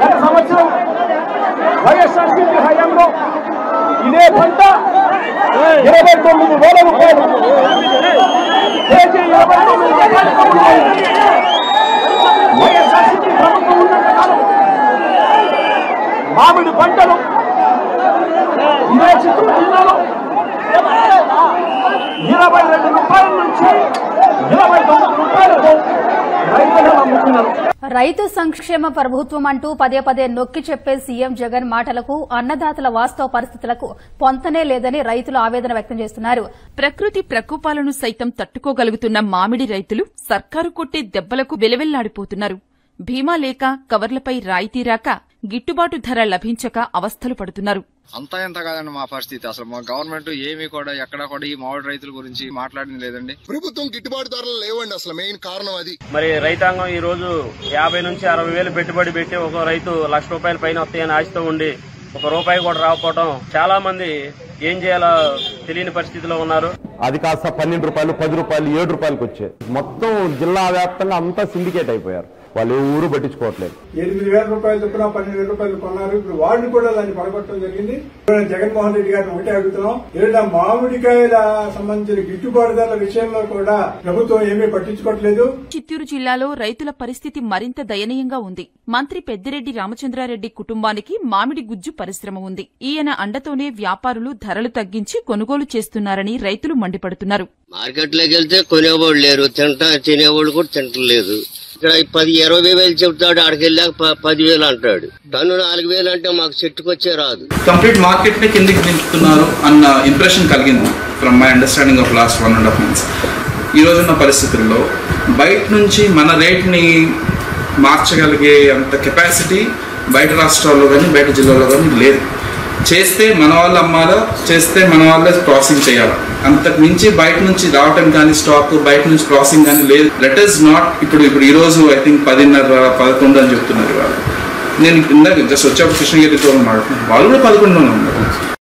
గత సంవత్సరం వైఎస్ఆర్సీపీ హయాంలో ఇదే పంట 29,000 రూపాయలు, కేజీ 29 రూపాయలు. వైఎస్ఆర్సీపీ ప్రభుత్వం ఉన్నంత కాలం మామిడి పంటలు ఇదే చిత్తూరు జిల్లాలో 22 రూపాయల నుంచి 29 రూపాయలకు రైతులు అమ్ముతున్నారు. రైతు సంక్షేమ ప్రభుత్వం అంటూ పదే పదే నొక్కి చెప్పే సీఎం జగన్ మాటలకు అన్నదాతల వాస్తవ పరిస్థితులకు పొంతనే లేదని రైతులు ఆవేదన వ్యక్తం చేస్తున్నారు. ప్రకృతి ప్రకోపాలను సైతం తట్టుకోగలుగుతున్న మామిడి రైతులు సర్కారు కొట్టే దెబ్బలకు వెలవెల్లాడిపోతున్నారు. బీమా లేక, కవర్లపై రాయితీ రాక, గిట్టుబాటు ధర లభించక అవస్థలు పడుతున్నారు. అంతా ఎంత కాదండి మా పరిస్థితి. అసలు మా గవర్నమెంట్ ఏమీ కూడా ఎక్కడా కూడా ఈ మామిడి రైతుల గురించి మాట్లాడింది లేదండి. ప్రభుత్వం గిట్టుబాటు ధరలు లేవండి. అసలు మెయిన్ కారణం అది. మరి రైతాంగం ఈ రోజు 50 నుంచి 60 వేలు పెట్టుబడి పెట్టి ఒక రైతు ₹1,00,000 పైన వస్తాయని ఆశతో ఉండి ₹1 కూడా రాకపోవడం చాలా మంది ఏం చేయాలో తెలియని పరిస్థితిలో ఉన్నారు. అది కాస్త ₹12, ₹10, ₹7 వచ్చాయి. మొత్తం జిల్లా వ్యాప్తంగా అంతా సిండికేట్ అయిపోయారు. వాళ్ళు ఊరు పట్టించుకోవట్లేదు. 8,000 రూపాయలు చొప్పున 12,000 రూపాయలు కొన్నారు. ఇప్పుడు వాళ్ళు కూడా దాన్ని పడగొట్టడం జరిగింది. జగన్మోహన్ రెడ్డి గారిని ఒకటే అడుగుతున్నాం, ఏదైనా మామిడికాయల సంబంధించిన గిట్టుబాటు ధరల విషయంలో కూడా ప్రభుత్వం ఏమీ పట్టించుకోవట్లేదు. చిత్తూరు జిల్లాలో రైతుల పరిస్థితి మరింత దయనీయంగా ఉంది. మంత్రి పెద్దిరెడ్డి రామచంద్రారెడ్డి కుటుంబానికి మామిడి గుజ్జు పరిశ్రమ ఉంది. ఈయన అండతోనే వ్యాపారులు ధరలు తగ్గించి కొనుగోలు చేస్తున్నారని రైతులు మండిపడుతున్నారు. మార్కెట్లోకి వెళ్తే కొనేవాళ్ళు లేరు, తినేవాళ్ళు కూడా తింటలేదు. ఇక్కడ 10-20 వేలు చెప్తాడు, ఆడికి వెళ్ళాక 10,000 అంటాడు. టన్ను 4,000 అంటే మాకు చెట్టుకొచ్చే రాదు. కంప్లీట్ మార్కెట్ ని కిందికి దింపుతున్నారు అన్న ఇంప్రెషన్ కలిగింది from my understanding of last 1.5 months. ఈ రోజున్న పరిస్థితుల్లో బయట నుంచి మన రేట్ ని మార్చగలిగే అంత కెపాసిటీ బయట రాష్ట్రాల్లో కానీ బయట జిల్లాలో కానీ లేదు. చేస్తే మన వాళ్ళు అమ్మాలా, చేస్తే మన వాళ్ళే క్రాసింగ్ చేయాలి. అంతకు మించి బయట నుంచి రావటం కానీ స్టాక్ బయట నుంచి క్రాసింగ్ కానీ లేదు. లెట్ ఇస్ నాట్ ఇప్పుడు ఈ రోజు ఐ థింక్ 10:30-11 అని చెప్తున్నారు. వాళ్ళు నేను ఇందాక జస్ట్ వచ్చేప్పుడు కృష్ణగిరితో మాట్లాడుతున్నాను, వాళ్ళు కూడా 11లోనే ఉన్నారు.